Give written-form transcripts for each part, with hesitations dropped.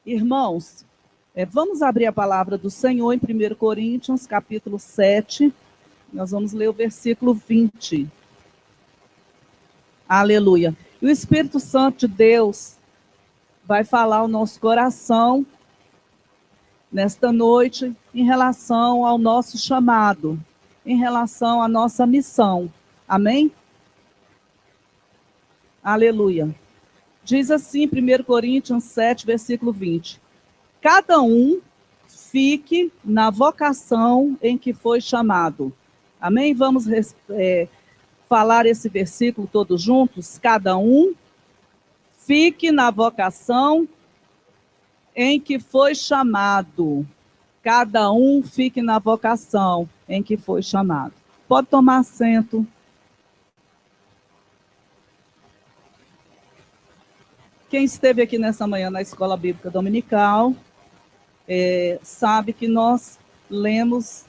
Irmãos, vamos abrir a palavra do Senhor em 1 Coríntios, capítulo 7. Nós vamos ler o versículo 20. Aleluia. E o Espírito Santo de Deus vai falar ao nosso coração nesta noite em relação ao nosso chamado, em relação à nossa missão. Amém? Aleluia. Diz assim, 1 Coríntios 7, versículo 20. Cada um fique na vocação em que foi chamado. Amém? Vamos falar esse versículo todos juntos? Cada um fique na vocação em que foi chamado. Cada um fique na vocação em que foi chamado. Pode tomar assento. Quem esteve aqui nessa manhã na Escola Bíblica Dominical, sabe que nós lemos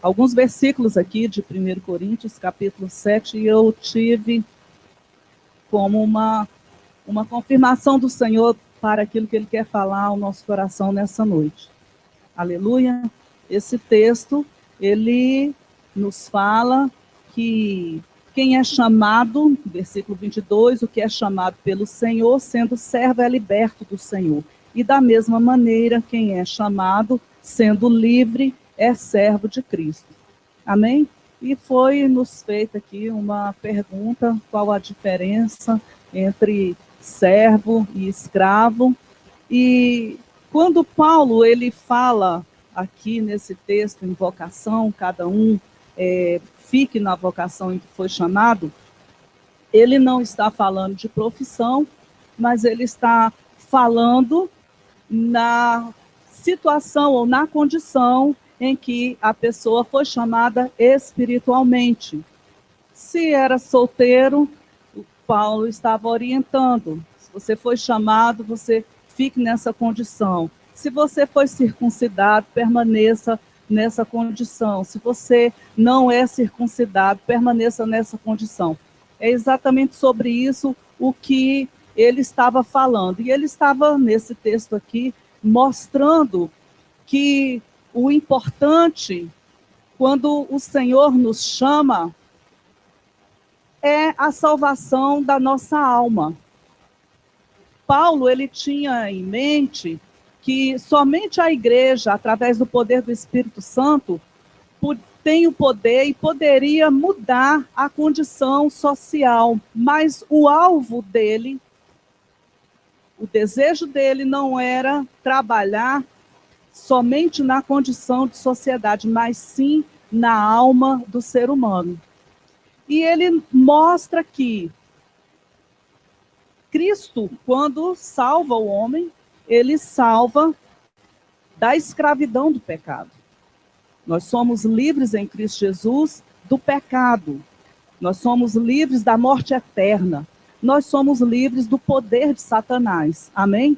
alguns versículos aqui de 1 Coríntios, capítulo 7, e eu tive como uma confirmação do Senhor para aquilo que Ele quer falar ao nosso coração nessa noite. Aleluia. Esse texto, ele nos fala que quem é chamado, versículo 22, o que é chamado pelo Senhor, sendo servo, é liberto do Senhor. E da mesma maneira, quem é chamado, sendo livre, é servo de Cristo. Amém? E foi nos feita aqui uma pergunta, qual a diferença entre servo e escravo. E quando Paulo, ele fala aqui nesse texto, em vocação, cada um fique na vocação em que foi chamado, ele não está falando de profissão, mas ele está falando na situação ou na condição em que a pessoa foi chamada espiritualmente. Se era solteiro, Paulo estava orientando. Se você foi chamado, você fique nessa condição. Se você foi circuncidado, permaneça nessa condição. Se você não é circuncidado, permaneça nessa condição. É exatamente sobre isso o que ele estava falando. E ele estava, nesse texto aqui, mostrando que o importante, quando o Senhor nos chama, é a salvação da nossa alma. Paulo, ele tinha em mente que somente a igreja, através do poder do Espírito Santo, tem o poder e poderia mudar a condição social, mas o alvo dele, o desejo dele não era trabalhar somente na condição de sociedade, mas sim na alma do ser humano. E ele mostra que Cristo, quando salva o homem, ele salva da escravidão do pecado. Nós somos livres em Cristo Jesus do pecado. Nós somos livres da morte eterna. Nós somos livres do poder de Satanás. Amém?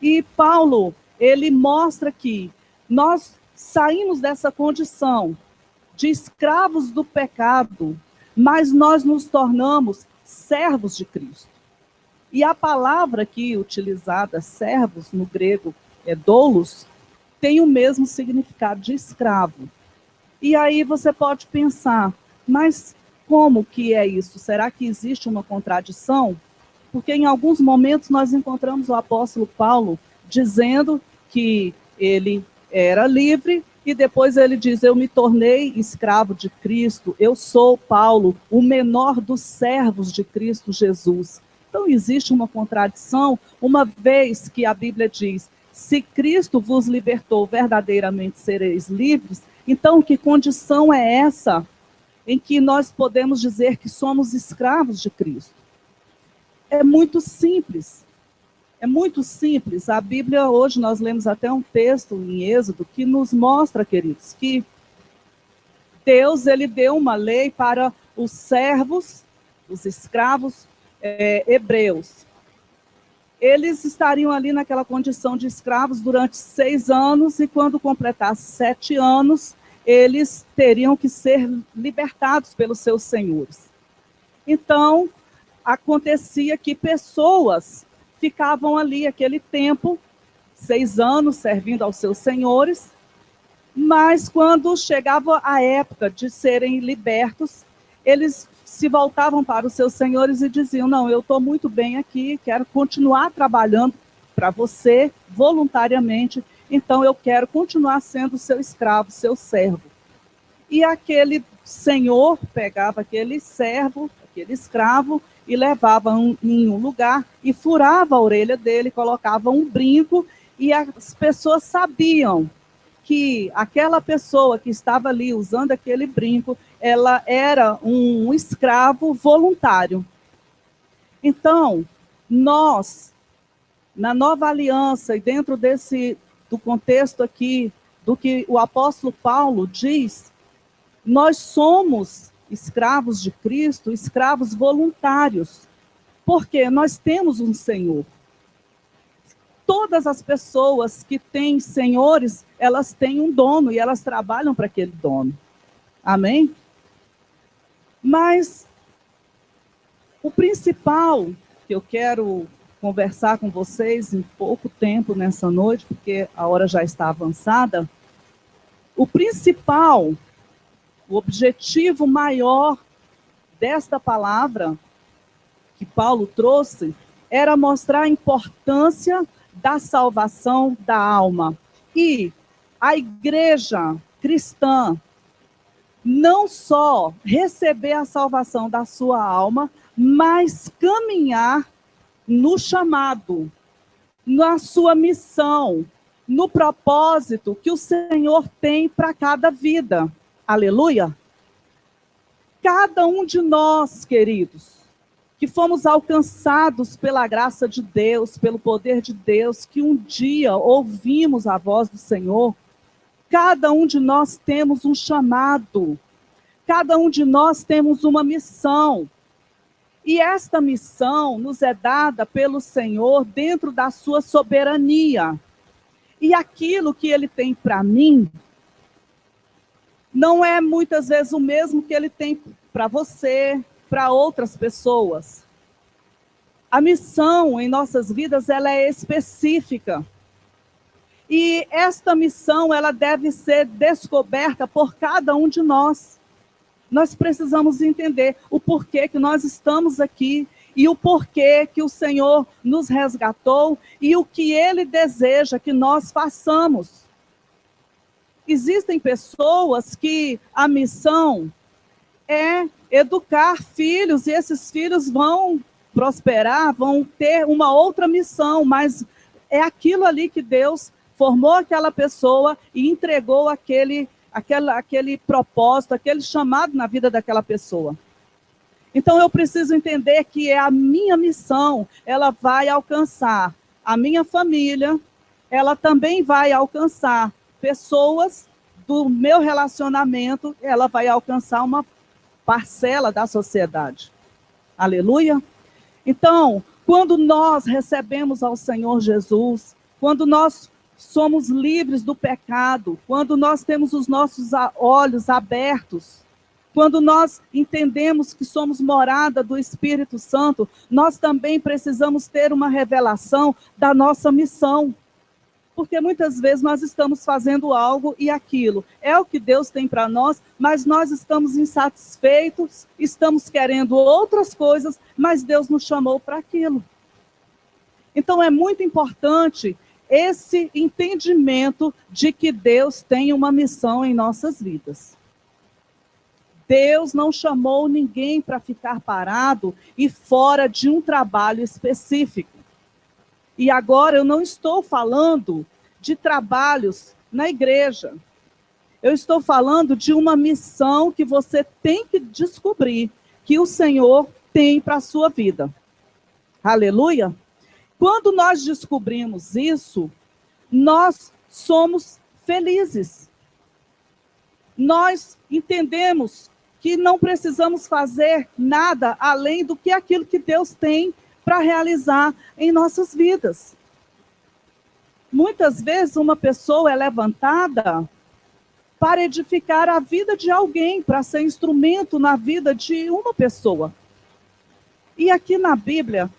E Paulo, ele mostra que nós saímos dessa condição de escravos do pecado, mas nós nos tornamos servos de Cristo. E a palavra aqui utilizada, servos, no grego, doulos, tem o mesmo significado de escravo. E aí você pode pensar, mas como que é isso? Será que existe uma contradição? Porque em alguns momentos nós encontramos o apóstolo Paulo dizendo que ele era livre, e depois ele diz, eu me tornei escravo de Cristo, eu sou Paulo, o menor dos servos de Cristo Jesus. Então existe uma contradição, uma vez que a Bíblia diz, se Cristo vos libertou, verdadeiramente sereis livres, então que condição é essa em que nós podemos dizer que somos escravos de Cristo? É muito simples. É muito simples. A Bíblia, hoje nós lemos até um texto em Êxodo que nos mostra, queridos, que Deus, ele deu uma lei para os servos, os escravos hebreus. Eles estariam ali naquela condição de escravos durante 6 anos, e quando completasse 7 anos, eles teriam que ser libertados pelos seus senhores. Então, acontecia que pessoas ficavam ali aquele tempo 6 anos servindo aos seus senhores, mas quando chegava a época de serem libertos, eles se voltavam para os seus senhores e diziam: não, eu estou muito bem aqui, quero continuar trabalhando para você voluntariamente, então eu quero continuar sendo seu escravo, seu servo. E aquele senhor pegava aquele servo, aquele escravo, e levava em um lugar e furava a orelha dele, colocava um brinco, e as pessoas sabiam que aquela pessoa que estava ali usando aquele brinco, ela era um escravo voluntário. Então, nós, na nova aliança, e dentro do contexto aqui, do que o apóstolo Paulo diz, nós somos escravos de Cristo, escravos voluntários, porque nós temos um Senhor. Todas as pessoas que têm senhores, elas têm um dono e elas trabalham para aquele dono. Amém? Mas o principal que eu quero conversar com vocês em pouco tempo nessa noite, porque a hora já está avançada, o principal, o objetivo maior desta palavra que Paulo trouxe era mostrar a importância da salvação da alma. E a igreja cristã não só receber a salvação da sua alma, mas caminhar no chamado, na sua missão, no propósito que o Senhor tem para cada vida. Aleluia! Cada um de nós, queridos, que fomos alcançados pela graça de Deus, pelo poder de Deus, que um dia ouvimos a voz do Senhor, cada um de nós temos um chamado, cada um de nós temos uma missão. E esta missão nos é dada pelo Senhor dentro da sua soberania. E aquilo que Ele tem para mim, não é muitas vezes o mesmo que Ele tem para você, para outras pessoas. A missão em nossas vidas, ela é específica. E esta missão, ela deve ser descoberta por cada um de nós. Nós precisamos entender o porquê que nós estamos aqui e o porquê que o Senhor nos resgatou e o que Ele deseja que nós façamos. Existem pessoas que a missão é educar filhos, e esses filhos vão prosperar, vão ter uma outra missão, mas é aquilo ali que Deus formou aquela pessoa e entregou aquele propósito, aquele chamado na vida daquela pessoa. Então eu preciso entender que a minha missão, ela vai alcançar a minha família, ela também vai alcançar pessoas do meu relacionamento, ela vai alcançar uma parcela da sociedade. Aleluia? Então, quando nós recebemos ao Senhor Jesus, quando nós somos livres do pecado, quando nós temos os nossos olhos abertos, quando nós entendemos que somos morada do Espírito Santo, nós também precisamos ter uma revelação da nossa missão. Porque muitas vezes nós estamos fazendo algo e aquilo é o que Deus tem para nós, mas nós estamos insatisfeitos, estamos querendo outras coisas, mas Deus nos chamou para aquilo. Então é muito importante esse entendimento de que Deus tem uma missão em nossas vidas. Deus não chamou ninguém para ficar parado e fora de um trabalho específico. E agora eu não estou falando de trabalhos na igreja. Eu estou falando de uma missão que você tem que descobrir que o Senhor tem para a sua vida. Aleluia? Quando nós descobrimos isso, nós somos felizes. Nós entendemos que não precisamos fazer nada além do que aquilo que Deus tem para realizar em nossas vidas. Muitas vezes uma pessoa é levantada para edificar a vida de alguém, para ser instrumento na vida de uma pessoa. E aqui na Bíblia,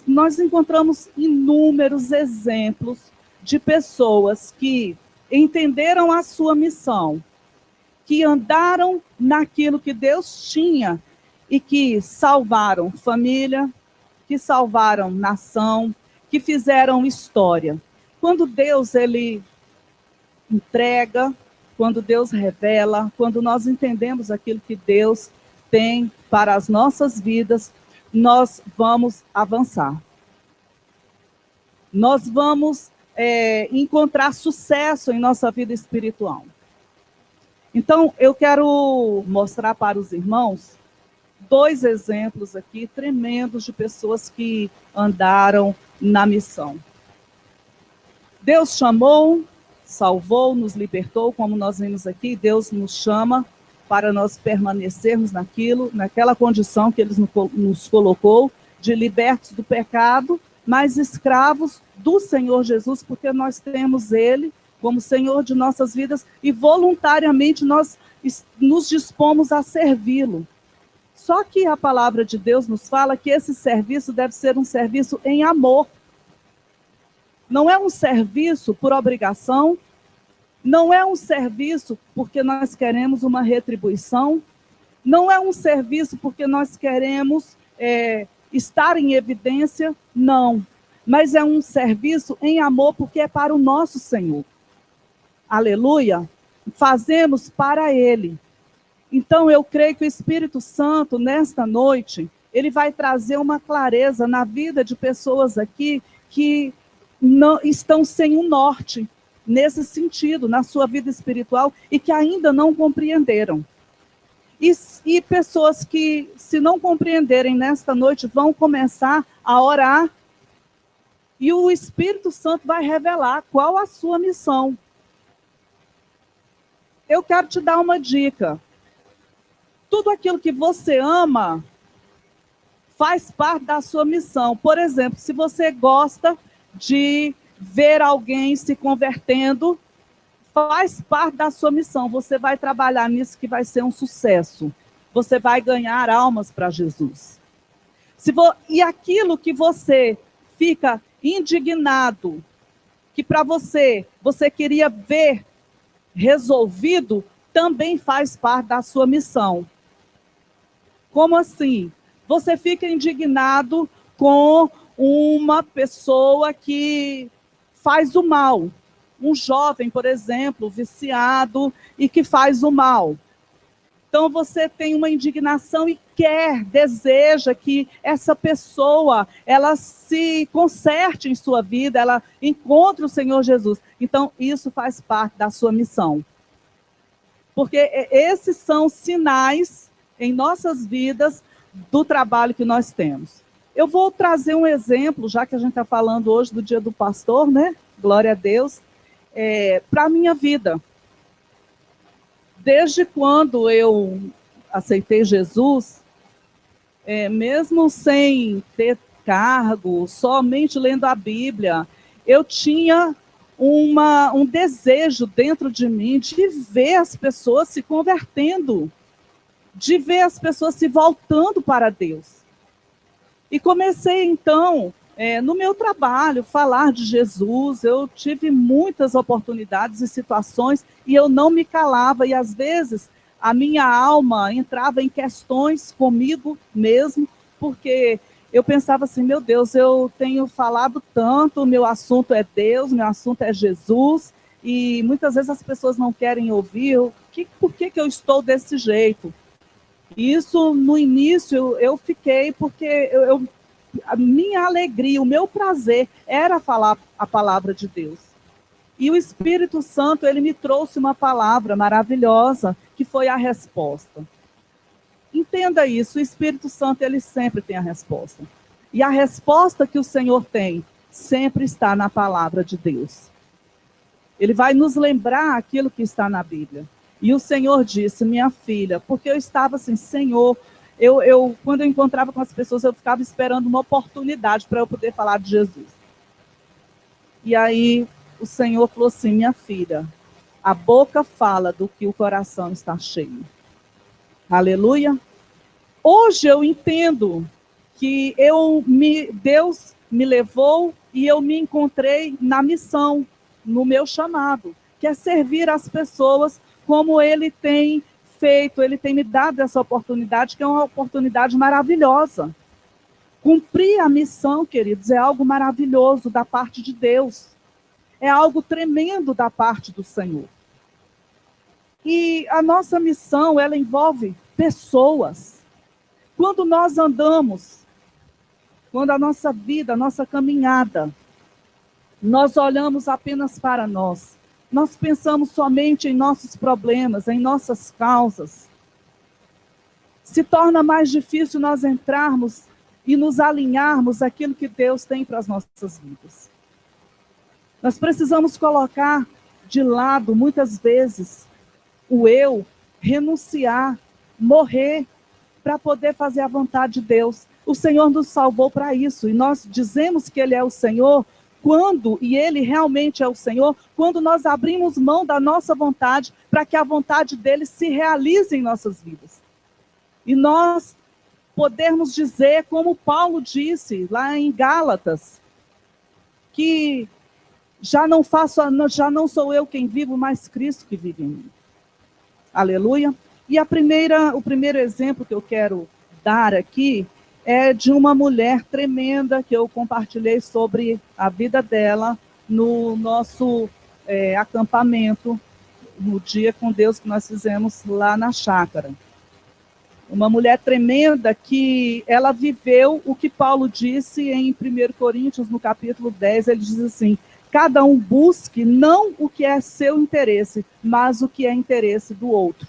nós encontramos inúmeros exemplos de pessoas que entenderam a sua missão, que andaram naquilo que Deus tinha e que salvaram família, que salvaram nação, que fizeram história. Quando Deus, ele entrega, quando Deus revela, quando nós entendemos aquilo que Deus tem para as nossas vidas, nós vamos avançar. Nós vamos encontrar sucesso em nossa vida espiritual. Então, eu quero mostrar para os irmãos 2 exemplos aqui tremendos de pessoas que andaram na missão. Deus chamou, salvou, nos libertou, como nós vimos aqui. Deus nos chama para nós permanecermos naquela condição que Ele nos colocou, de libertos do pecado, mas escravos do Senhor Jesus, porque nós temos Ele como Senhor de nossas vidas e voluntariamente nós nos dispomos a servi-lo. Só que a palavra de Deus nos fala que esse serviço deve ser um serviço em amor. Não é um serviço por obrigação, não é um serviço porque nós queremos uma retribuição, não é um serviço porque nós queremos estar em evidência, não. Mas é um serviço em amor porque é para o nosso Senhor. Aleluia! Fazemos para Ele. Então, eu creio que o Espírito Santo, nesta noite, ele vai trazer uma clareza na vida de pessoas aqui que não estão sem um norte, nesse sentido, na sua vida espiritual, e que ainda não compreenderam. E pessoas que, se não compreenderem nesta noite, vão começar a orar, e o Espírito Santo vai revelar qual a sua missão. Eu quero te dar uma dica. Tudo aquilo que você ama faz parte da sua missão. Por exemplo, se você gosta de ver alguém se convertendo, faz parte da sua missão. Você vai trabalhar nisso que vai ser um sucesso. Você vai ganhar almas para Jesus. E aquilo que você fica indignado, que para você queria ver resolvido, também faz parte da sua missão. Como assim? Você fica indignado com uma pessoa que faz o mal. Um jovem, por exemplo, viciado e que faz o mal. Então você tem uma indignação e deseja que essa pessoa, ela se conserte em sua vida, ela encontre o Senhor Jesus. Então isso faz parte da sua missão. Porque esses são sinais em nossas vidas do trabalho que nós temos. Eu vou trazer um exemplo, já que a gente está falando hoje do Dia do Pastor, né? Glória a Deus, para a minha vida. Desde quando eu aceitei Jesus, mesmo sem ter cargo, somente lendo a Bíblia, eu tinha um desejo dentro de mim de ver as pessoas se convertendo, de ver as pessoas se voltando para Deus. E comecei, então, no meu trabalho, falar de Jesus. Eu tive muitas oportunidades e situações e eu não me calava. E, às vezes, a minha alma entrava em questões comigo mesmo, porque eu pensava assim, meu Deus, eu tenho falado tanto, meu assunto é Deus, meu assunto é Jesus, e muitas vezes as pessoas não querem ouvir. Por que eu estou desse jeito? Isso, no início, eu fiquei, porque a minha alegria, o meu prazer era falar a palavra de Deus. E o Espírito Santo, ele me trouxe uma palavra maravilhosa, que foi a resposta. Entenda isso, o Espírito Santo, ele sempre tem a resposta. E a resposta que o Senhor tem, sempre está na palavra de Deus. Ele vai nos lembrar aquilo que está na Bíblia. E o Senhor disse, minha filha, porque eu estava assim, Senhor, quando eu encontrava com as pessoas, eu ficava esperando uma oportunidade para eu poder falar de Jesus. E aí o Senhor falou assim, minha filha, a boca fala do que o coração está cheio. Aleluia. Hoje eu entendo que Deus me levou e eu me encontrei na missão. no meu chamado, que é servir as pessoas como ele tem feito, ele tem me dado essa oportunidade, que é uma oportunidade maravilhosa. Cumprir a missão, queridos, é algo maravilhoso da parte de Deus. É algo tremendo da parte do Senhor. E a nossa missão, ela envolve pessoas. Quando nós andamos, quando a nossa vida, a nossa caminhada, nós olhamos apenas para nós. Nós pensamos somente em nossos problemas, em nossas causas. Se torna mais difícil nós entrarmos e nos alinharmos àquilo que Deus tem para as nossas vidas. Nós precisamos colocar de lado, muitas vezes, o eu, renunciar, morrer, para poder fazer a vontade de Deus. O Senhor nos salvou para isso, e nós dizemos que Ele é o Senhor, e Ele realmente é o Senhor, quando nós abrimos mão da nossa vontade, para que a vontade dEle se realize em nossas vidas. E nós podermos dizer, como Paulo disse, lá em Gálatas, que já não sou eu quem vivo, mas Cristo que vive em mim. Aleluia. E o primeiro exemplo que eu quero dar aqui é de uma mulher tremenda que eu compartilhei sobre a vida dela no nosso acampamento, no Dia com Deus que nós fizemos lá na chácara. Uma mulher tremenda que ela viveu o que Paulo disse em 1 Coríntios, no capítulo 10, ele diz assim: cada um busque não o que é seu interesse, mas o que é interesse do outro.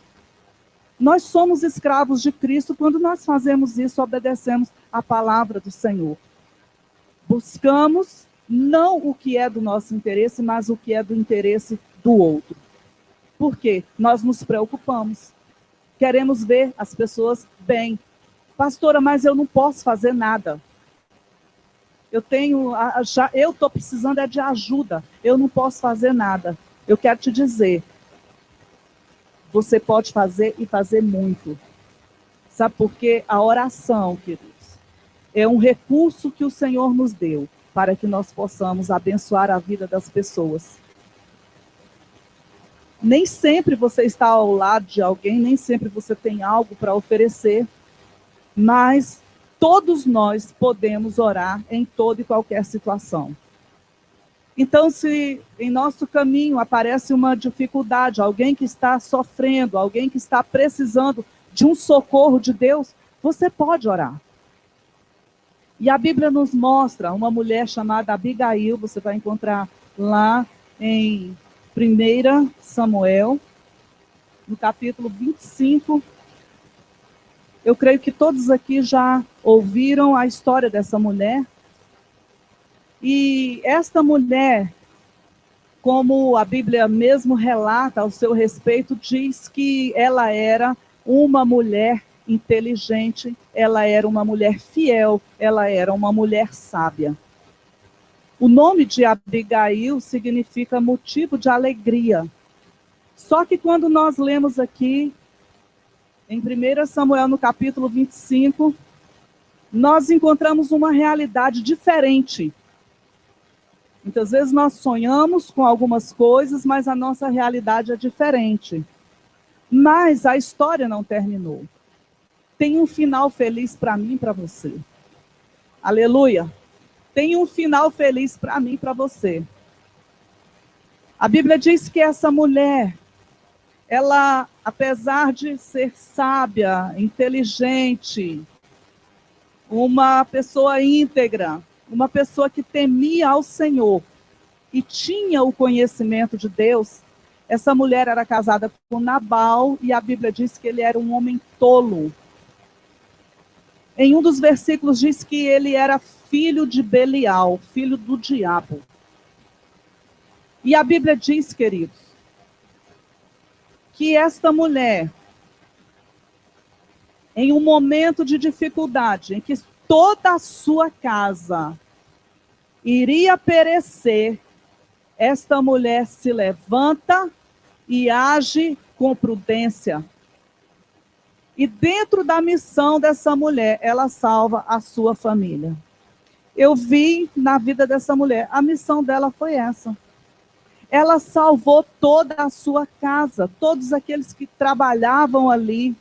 Nós somos escravos de Cristo quando nós fazemos isso, obedecemos a palavra do Senhor. Buscamos não o que é do nosso interesse, mas o que é do interesse do outro. Por quê? Nós nos preocupamos. Queremos ver as pessoas bem. Pastora, mas eu não posso fazer nada. Eu estou precisando de ajuda. Eu não posso fazer nada. Eu quero te dizer, você pode fazer e fazer muito. Sabe por quê? A oração, queridos, é um recurso que o Senhor nos deu para que nós possamos abençoar a vida das pessoas. Nem sempre você está ao lado de alguém, nem sempre você tem algo para oferecer, mas todos nós podemos orar em toda e qualquer situação. Então, se em nosso caminho aparece uma dificuldade, alguém que está sofrendo, alguém que está precisando de um socorro de Deus, você pode orar. E a Bíblia nos mostra uma mulher chamada Abigail, você vai encontrar lá em 1 Samuel, no capítulo 25. Eu creio que todos aqui já ouviram a história dessa mulher. E esta mulher, como a Bíblia mesmo relata ao seu respeito, diz que ela era uma mulher inteligente, ela era uma mulher fiel, ela era uma mulher sábia. O nome de Abigail significa motivo de alegria. Só que quando nós lemos aqui, em 1 Samuel, no capítulo 25, nós encontramos uma realidade diferente. Muitas vezes nós sonhamos com algumas coisas, mas a nossa realidade é diferente. Mas a história não terminou. Tem um final feliz para mim e para você. Aleluia! Tem um final feliz para mim e para você. A Bíblia diz que essa mulher, ela, apesar de ser sábia, inteligente, uma pessoa íntegra, uma pessoa que temia ao Senhor e tinha o conhecimento de Deus, essa mulher era casada com Nabal e a Bíblia diz que ele era um homem tolo. Em um dos versículos diz que ele era filho de Belial, filho do diabo. E a Bíblia diz, queridos, que esta mulher, em um momento de dificuldade, em que toda a sua casa iria perecer, esta mulher se levanta e age com prudência. E dentro da missão dessa mulher, ela salva a sua família. Eu vi na vida dessa mulher, a missão dela foi essa. ela salvou toda a sua casa, todos aqueles que trabalhavam ali,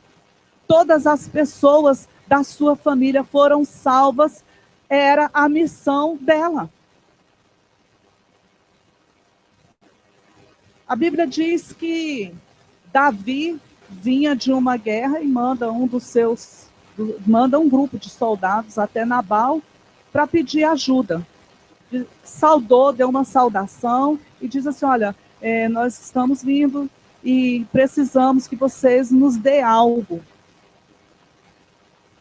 todas as pessoas da sua família foram salvas, era a missão dela. A Bíblia diz que Davi vinha de uma guerra e manda um grupo de soldados até Nabal para pedir ajuda. Saudou, deu uma saudação e diz assim, olha, nós estamos vindo e precisamos que vocês nos dê algo.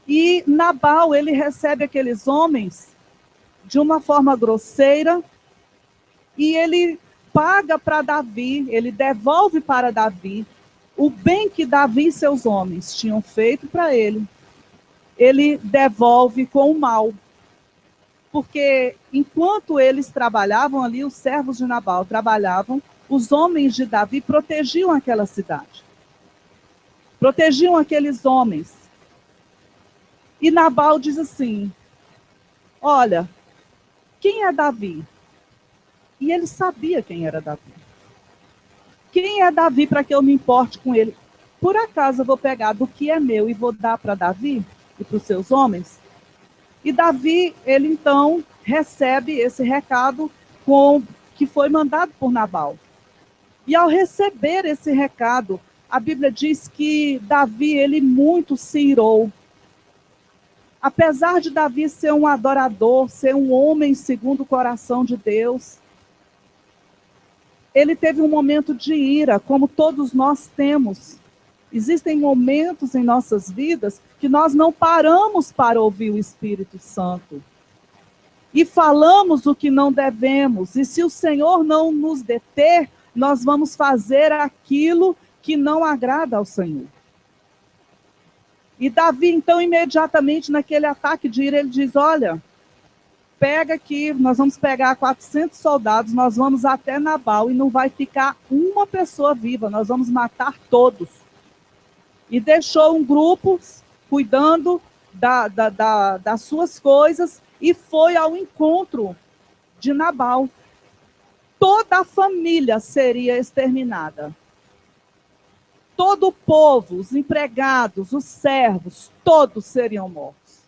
E Nabal, ele recebe aqueles homens de uma forma grosseira e ele paga para Davi, ele devolve para Davi o bem que Davi e seus homens tinham feito para ele. Ele devolve com o mal. Porque enquanto eles trabalhavam ali, os servos de Nabal trabalhavam, os homens de Davi protegiam aquela cidade. Protegiam aqueles homens. E Nabal diz assim, olha, quem é Davi? E ele sabia quem era Davi. Quem é Davi para que eu me importe com ele? Por acaso eu vou pegar do que é meu e vou dar para Davi e para os seus homens? E Davi, ele então recebe esse recado que foi mandado por Nabal. E ao receber esse recado, a Bíblia diz que Davi, ele muito se irou. Apesar de Davi ser um adorador, ser um homem segundo o coração de Deus, ele teve um momento de ira, como todos nós temos. Existem momentos em nossas vidas que nós não paramos para ouvir o Espírito Santo. E falamos o que não devemos. E se o Senhor não nos deter, nós vamos fazer aquilo que não agrada ao Senhor. E Davi, então, imediatamente naquele ataque de ira, ele diz, olha, pega aqui, nós vamos pegar 400 soldados, nós vamos até Nabal e não vai ficar uma pessoa viva, nós vamos matar todos. E deixou um grupo cuidando das suas coisas e foi ao encontro de Nabal. Toda a família seria exterminada. Todo o povo, os empregados, os servos, todos seriam mortos.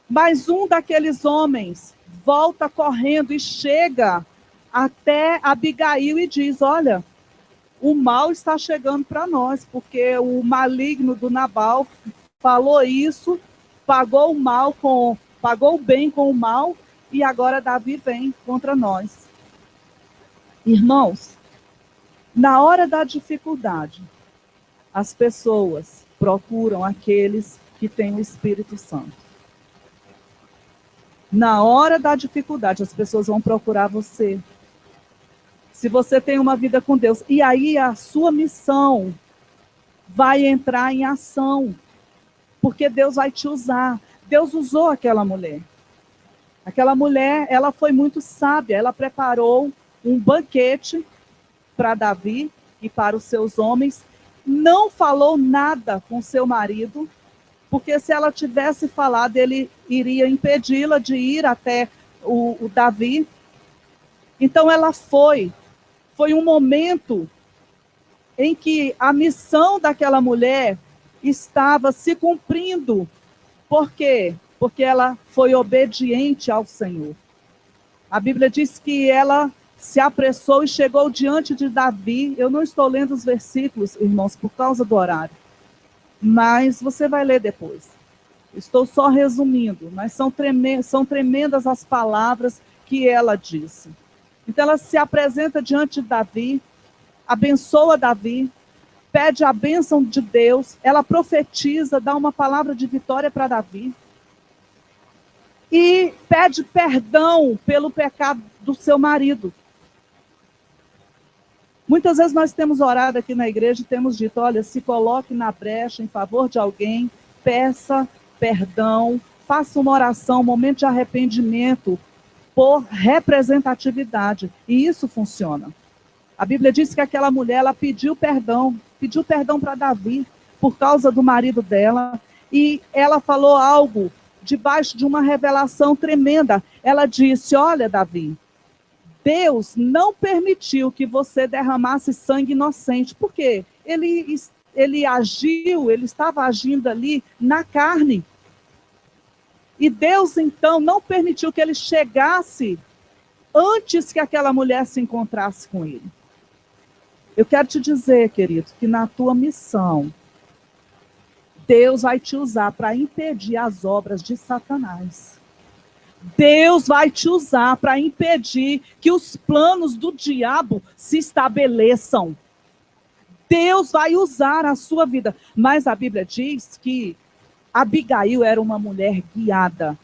Mas um daqueles homens volta correndo e chega até Abigail e diz, olha, o mal está chegando para nós, porque o maligno do Nabal falou isso, pagou o bem com o mal, e agora Davi vem contra nós. Irmãos, na hora da dificuldade, as pessoas procuram aqueles que têm o Espírito Santo. Na hora da dificuldade, as pessoas vão procurar você. Se você tem uma vida com Deus. E aí a sua missão vai entrar em ação. Porque Deus vai te usar. Deus usou aquela mulher. Aquela mulher, ela foi muito sábia. Ela preparou um banquete para Davi e para os seus homens. Não falou nada com seu marido. Porque se ela tivesse falado, ele iria impedi-la de ir até o Davi. Então ela foi. Foi um momento em que a missão daquela mulher estava se cumprindo. Por quê? Porque ela foi obediente ao Senhor. A Bíblia diz que ela se apressou e chegou diante de Davi. Eu não estou lendo os versículos, irmãos, por causa do horário. Mas você vai ler depois. Estou só resumindo, mas são tremendas as palavras que ela disse. Então ela se apresenta diante de Davi, abençoa Davi, pede a bênção de Deus, ela profetiza, dá uma palavra de vitória para Davi. E pede perdão pelo pecado do seu marido. Muitas vezes nós temos orado aqui na igreja e temos dito, olha, se coloque na brecha em favor de alguém, peça perdão, faça uma oração, um momento de arrependimento por representatividade. E isso funciona. A Bíblia diz que aquela mulher, ela pediu perdão para Davi por causa do marido dela. E ela falou algo debaixo de uma revelação tremenda. Ela disse, olha, Davi, Deus não permitiu que você derramasse sangue inocente. Por quê? Ele agiu, ele estava agindo ali na carne. E Deus, então, não permitiu que ele chegasse antes que aquela mulher se encontrasse com ele. Eu quero te dizer, querido, que na tua missão, Deus vai te usar para impedir as obras de Satanás. Deus vai te usar para impedir que os planos do diabo se estabeleçam. Deus vai usar a sua vida. Mas a Bíblia diz que Abigail era uma mulher guiada.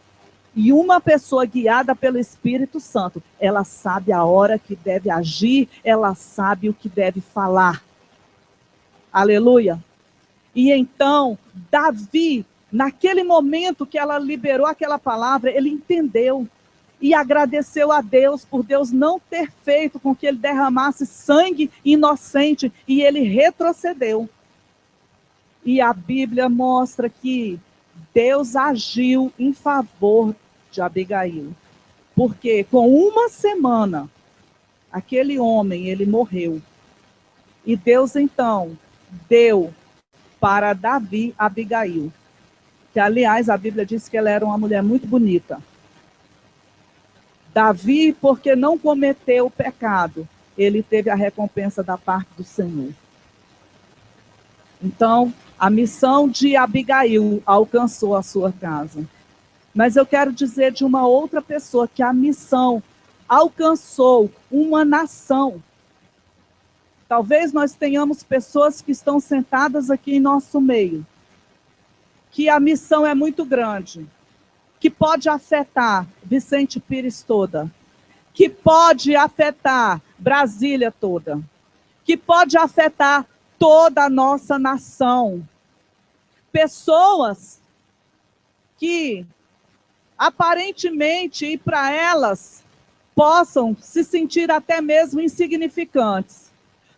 E uma pessoa guiada pelo Espírito Santo, ela sabe a hora que deve agir, ela sabe o que deve falar. Aleluia. E então, Davi, naquele momento que ela liberou aquela palavra, ele entendeu e agradeceu a Deus por Deus não ter feito com que ele derramasse sangue inocente, e ele retrocedeu. E a Bíblia mostra que Deus agiu em favor de Abigail, porque com uma semana, aquele homem, ele morreu. E Deus, então, deu para Davi Abigail, que, aliás, a Bíblia diz que ela era uma mulher muito bonita. Davi, porque não cometeu o pecado, ele teve a recompensa da parte do Senhor. Então, a missão de Abigail alcançou a sua casa. Mas eu quero dizer de uma outra pessoa que a missão alcançou uma nação. Talvez nós tenhamos pessoas que estão sentadas aqui em nosso meio, que a missão é muito grande, que pode afetar Vicente Pires toda, que pode afetar Brasília toda, que pode afetar toda a nossa nação. Pessoas que aparentemente, e para elas, possam se sentir até mesmo insignificantes.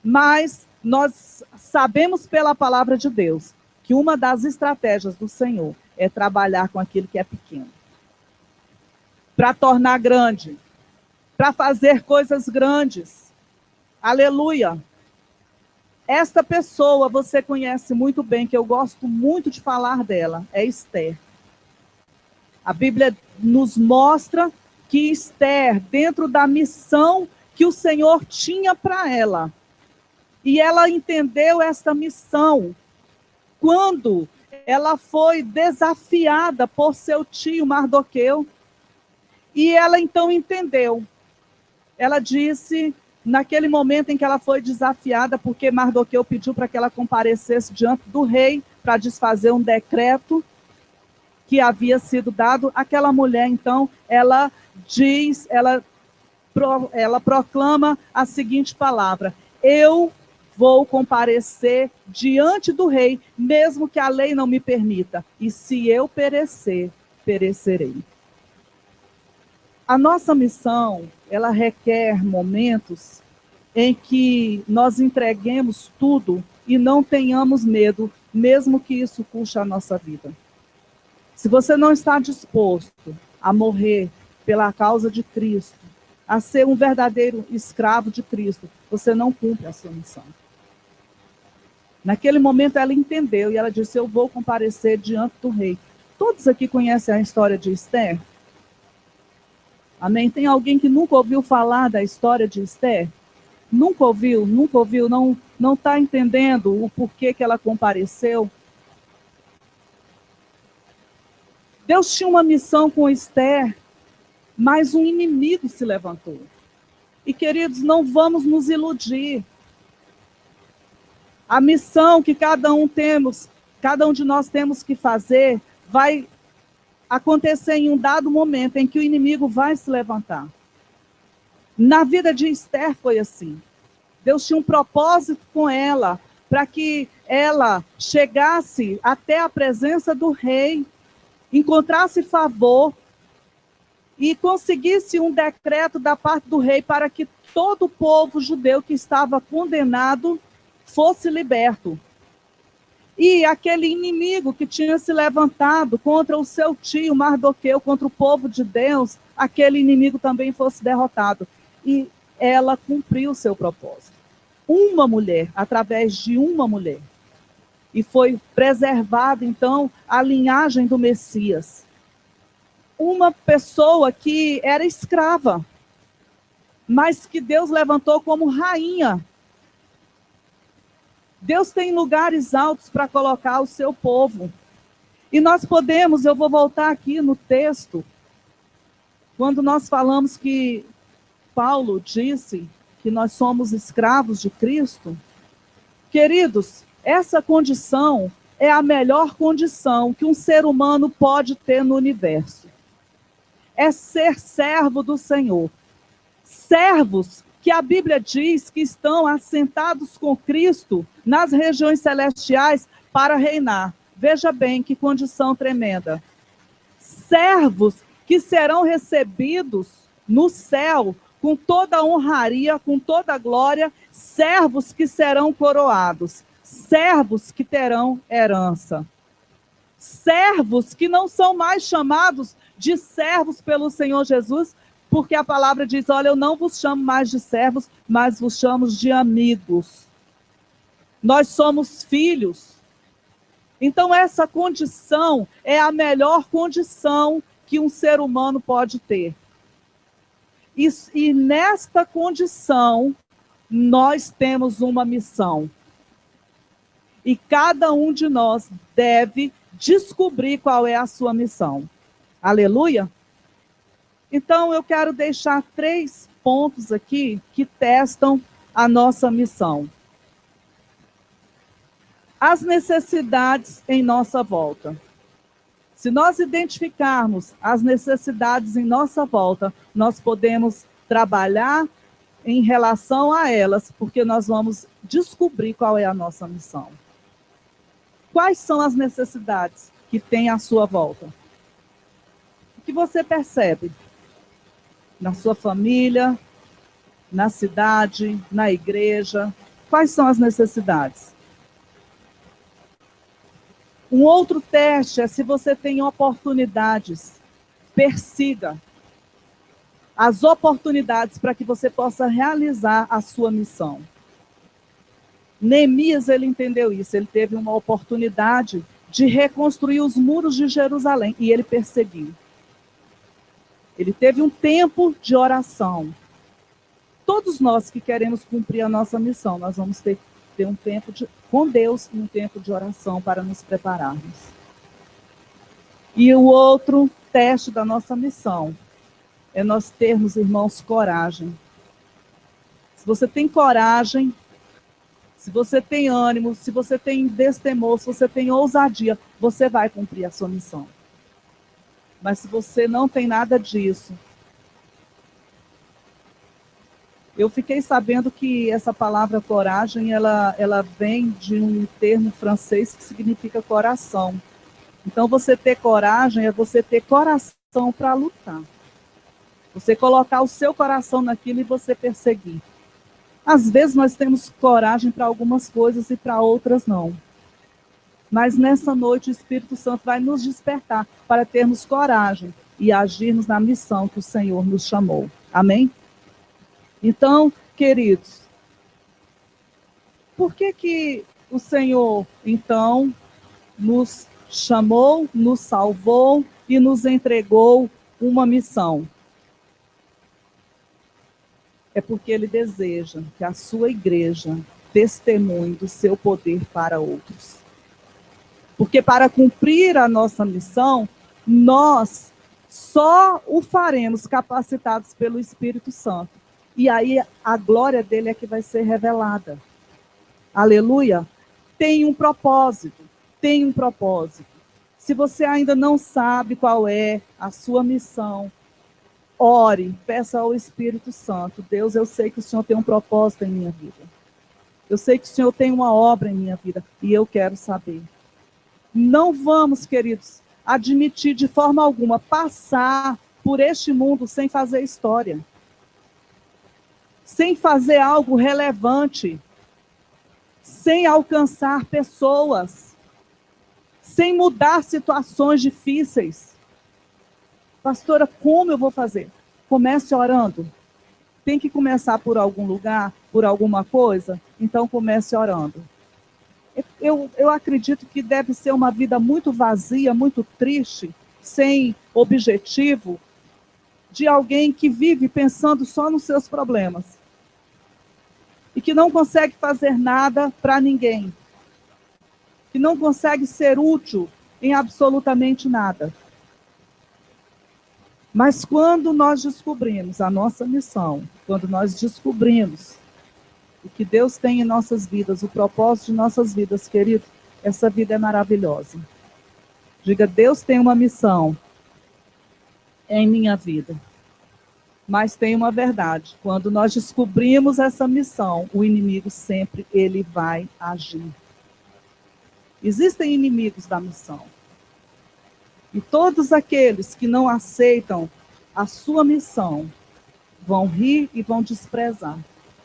Mas nós sabemos pela palavra de Deus que uma das estratégias do Senhor é trabalhar com aquilo que é pequeno, para tornar grande, para fazer coisas grandes. Aleluia! Esta pessoa você conhece muito bem, que eu gosto muito de falar dela, é Esther. A Bíblia nos mostra que Esther, dentro da missão que o Senhor tinha para ela, e ela entendeu esta missão quando ela foi desafiada por seu tio Mardoqueu, e ela então entendeu. Ela disse, naquele momento em que ela foi desafiada, porque Mardoqueu pediu para que ela comparecesse diante do rei para desfazer um decreto que havia sido dado, aquela mulher, então, ela diz, ela proclama a seguinte palavra: eu vou comparecer diante do rei, mesmo que a lei não me permita, e se eu perecer, perecerei. A nossa missão, ela requer momentos em que nós entreguemos tudo e não tenhamos medo, mesmo que isso custe a nossa vida. Se você não está disposto a morrer pela causa de Cristo, a ser um verdadeiro escravo de Cristo, você não cumpre a sua missão. Naquele momento ela entendeu e ela disse: eu vou comparecer diante do rei. Todos aqui conhecem a história de Esther? Amém? Tem alguém que nunca ouviu falar da história de Esther? Nunca ouviu, não está entendendo o porquê que ela compareceu? Deus tinha uma missão com Esther, mas um inimigo se levantou. E, queridos, não vamos nos iludir. A missão que cada um de nós temos que fazer, vai acontecer em um dado momento em que o inimigo vai se levantar. Na vida de Esther foi assim. Deus tinha um propósito com ela, para que ela chegasse até a presença do rei, encontrasse favor e conseguisse um decreto da parte do rei para que todo o povo judeu que estava condenado fosse liberto. E aquele inimigo que tinha se levantado contra o seu tio Mardoqueu, contra o povo de Deus, aquele inimigo também fosse derrotado. e ela cumpriu o seu propósito. Uma mulher, através de uma mulher. E foi preservada, então, a linhagem do Messias. Uma pessoa que era escrava, mas que Deus levantou como rainha. Deus tem lugares altos para colocar o seu povo. E nós podemos, eu vou voltar aqui no texto, quando nós falamos que Paulo disse que nós somos escravos de Cristo. Queridos, essa condição é a melhor condição que um ser humano pode ter no universo. É ser servo do Senhor. Servos que a Bíblia diz que estão assentados com Cristo nas regiões celestiais para reinar. Veja bem que condição tremenda. Servos que serão recebidos no céu com toda a honraria, com toda a glória, servos que serão coroados, servos que terão herança. Servos que não são mais chamados de servos pelo Senhor Jesus, porque a palavra diz, olha, eu não vos chamo mais de servos, mas vos chamo de amigos. Nós somos filhos. Então, essa condição é a melhor condição que um ser humano pode ter. E nesta condição, nós temos uma missão. E cada um de nós deve descobrir qual é a sua missão. Aleluia? Então, eu quero deixar 3 pontos aqui que testam a nossa missão. As necessidades em nossa volta. Se nós identificarmos as necessidades em nossa volta, nós podemos trabalhar em relação a elas, porque nós vamos descobrir qual é a nossa missão. Quais são as necessidades que tem à sua volta? O que você percebe? Na sua família, na cidade, na igreja. Quais são as necessidades? Um outro teste é se você tem oportunidades. Persiga as oportunidades para que você possa realizar a sua missão. Neemias, ele entendeu isso. Ele teve uma oportunidade de reconstruir os muros de Jerusalém e ele perseguiu. Ele teve um tempo de oração. Todos nós que queremos cumprir a nossa missão, nós vamos ter um tempo com Deus e um tempo de oração para nos prepararmos. E o outro teste da nossa missão é nós termos, irmãos, coragem. Se você tem coragem, se você tem ânimo, se você tem destemor, se você tem ousadia, você vai cumprir a sua missão. Mas se você não tem nada disso, eu fiquei sabendo que essa palavra coragem, ela vem de um termo francês que significa coração. Então, você ter coragem é você ter coração para lutar. Você colocar o seu coração naquilo e você perseguir. Às vezes nós temos coragem para algumas coisas e para outras não. Mas nessa noite o Espírito Santo vai nos despertar para termos coragem e agirmos na missão que o Senhor nos chamou. Amém? Então, queridos, por que o Senhor, então, nos chamou, nos salvou e nos entregou uma missão? É porque Ele deseja que a sua igreja testemunhe do seu poder para outros. Porque para cumprir a nossa missão, nós só o faremos capacitados pelo Espírito Santo. E aí a glória dele é que vai ser revelada. Aleluia? Tem um propósito, tem um propósito. Se você ainda não sabe qual é a sua missão, ore, peça ao Espírito Santo. Deus, eu sei que o Senhor tem um propósito em minha vida. Eu sei que o Senhor tem uma obra em minha vida e eu quero saber. Não vamos, queridos, admitir de forma alguma passar por este mundo sem fazer história. Sem fazer algo relevante. Sem alcançar pessoas. Sem mudar situações difíceis. Pastora, como eu vou fazer? Comece orando. tem que começar por algum lugar, por alguma coisa, então comece orando. Eu acredito que deve ser uma vida muito vazia, muito triste, sem objetivo, de alguém que vive pensando só nos seus problemas. E que não consegue fazer nada para ninguém. Que não consegue ser útil em absolutamente nada. Mas quando nós descobrimos a nossa missão, quando nós descobrimos o que Deus tem em nossas vidas, o propósito de nossas vidas, querido, essa vida é maravilhosa. Diga, Deus tem uma missão em minha vida. Mas tem uma verdade, quando nós descobrimos essa missão, o inimigo sempre ele vai agir. Existem inimigos da missão. E todos aqueles que não aceitam a sua missão vão rir e vão desprezar.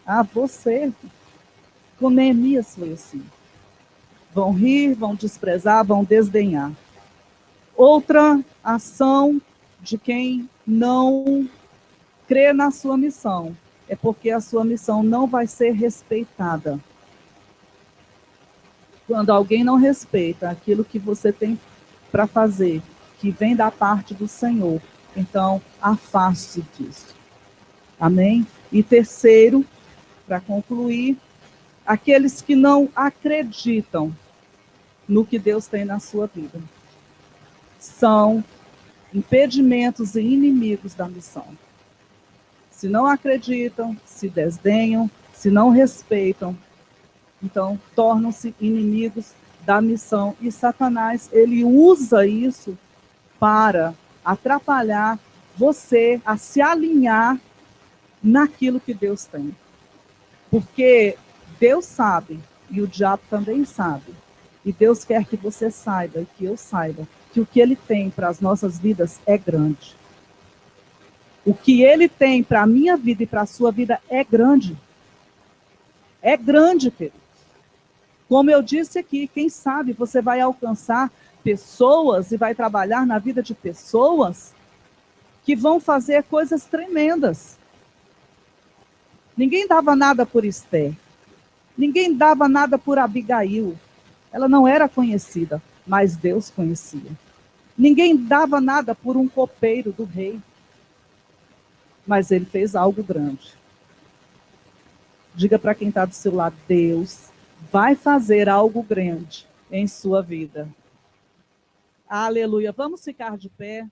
Ah, você, com Neemias foi assim. Vão rir, vão desprezar, vão desdenhar. Outra ação de quem não crê na sua missão é porque a sua missão não vai ser respeitada. Quando alguém não respeita aquilo que você tem para fazer, que vem da parte do Senhor, então afaste-se disso. Amém? E terceiro, para concluir, aqueles que não acreditam no que Deus tem na sua vida são impedimentos e inimigos da missão. Se não acreditam, se desdenham, se não respeitam, então tornam-se inimigos da missão. E Satanás, ele usa isso para atrapalhar você a se alinhar naquilo que Deus tem. Porque Deus sabe, e o diabo também sabe, e Deus quer que você saiba, e que eu saiba, que o que Ele tem para as nossas vidas é grande. O que Ele tem para a minha vida e para a sua vida é grande. É grande, querido. Como eu disse aqui, quem sabe você vai alcançar pessoas e vai trabalhar na vida de pessoas que vão fazer coisas tremendas. Ninguém dava nada por Esther. Ninguém dava nada por Abigail. Ela não era conhecida, mas Deus conhecia. Ninguém dava nada por um copeiro do rei, mas ele fez algo grande. Diga para quem está do seu lado, Deus vai fazer algo grande em sua vida. Aleluia. Vamos ficar de pé.